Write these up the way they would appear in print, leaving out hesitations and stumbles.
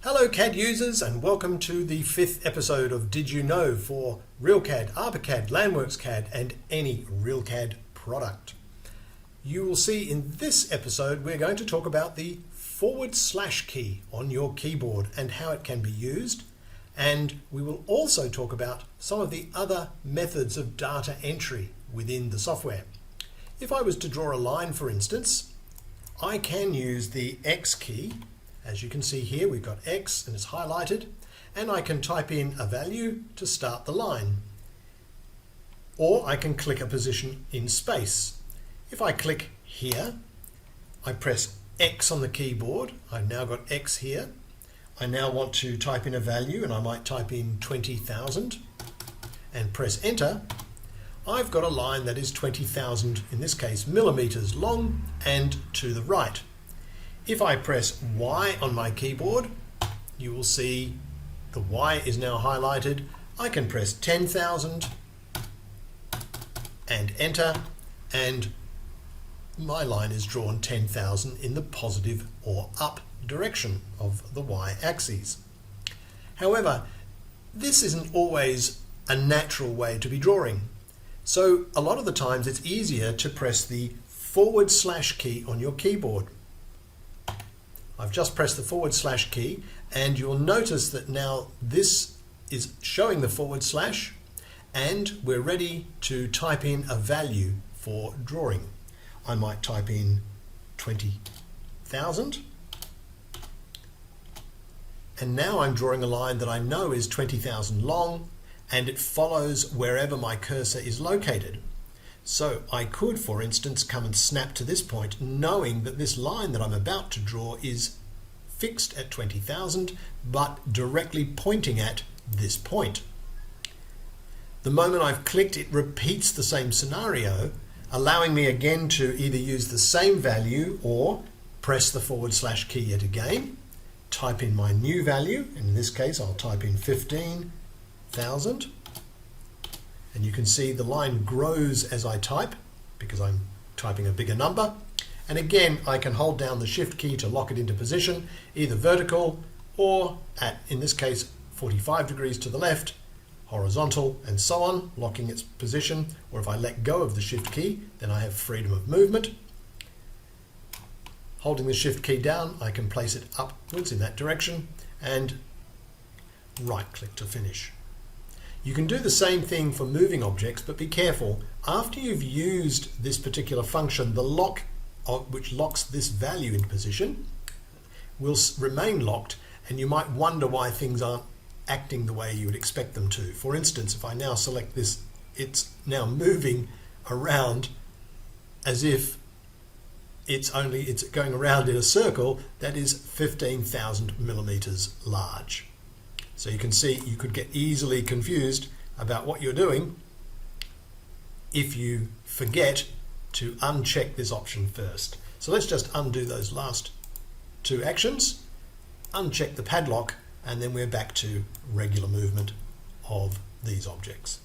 Hello CAD users and welcome to the 5th episode of Did You Know for RealCAD, ArborCAD, LANDWorksCAD and any RealCAD product. You will see in this episode we're going to talk about the / key on your keyboard and how it can be used, and we will also talk about some of the other methods of data entry within the software. If I was to draw a line, for instance, I can use the X key. As you can see here, we've got X and it's highlighted, and I can type in a value to start the line. Or I can click a position in space. If I click here, I press X on the keyboard. I've now got X here. I now want to type in a value, and I might type in 20,000 and press enter. I've got a line that is 20,000, in this case millimeters long and to the right. If I press Y on my keyboard, you will see the Y is now highlighted. I can press 10,000 and enter, and my line is drawn 10,000 in the positive or up direction of the Y axis. However, this isn't always a natural way to be drawing. So a lot of the times it's easier to press the / key on your keyboard. I've just pressed the / key, and you'll notice that now this is showing the / and we're ready to type in a value for drawing. I might type in 20,000, and now I'm drawing a line that I know is 20,000 long, and it follows wherever my cursor is located. So I could, for instance, come and snap to this point, knowing that this line that I'm about to draw is fixed at 20,000, but directly pointing at this point. The moment I've clicked, it repeats the same scenario, allowing me again to either use the same value or press the / key yet again, type in my new value, and in this case I'll type in 15,000. And you can see the line grows as I type because I'm typing a bigger number. And again, I can hold down the Shift key to lock it into position, either vertical or at, in this case, 45 degrees to the left, horizontal, and so on, locking its position. Or if I let go of the Shift key, then I have freedom of movement. Holding the Shift key down, I can place it upwards in that direction and right click to finish. You can do the same thing for moving objects, but be careful. After you've used this particular function, the lock, which locks this value in position, will remain locked, and you might wonder why things aren't acting the way you would expect them to. For instance, if I now select this, it's now moving around as if it's going around in a circle that is 15,000 millimeters large. So you can see you could get easily confused about what you're doing if you forget to uncheck this option first. So let's just undo those last two actions, uncheck the padlock, and then we're back to regular movement of these objects.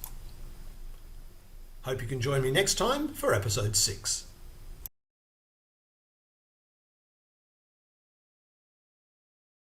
Hope you can join me next time for episode 6.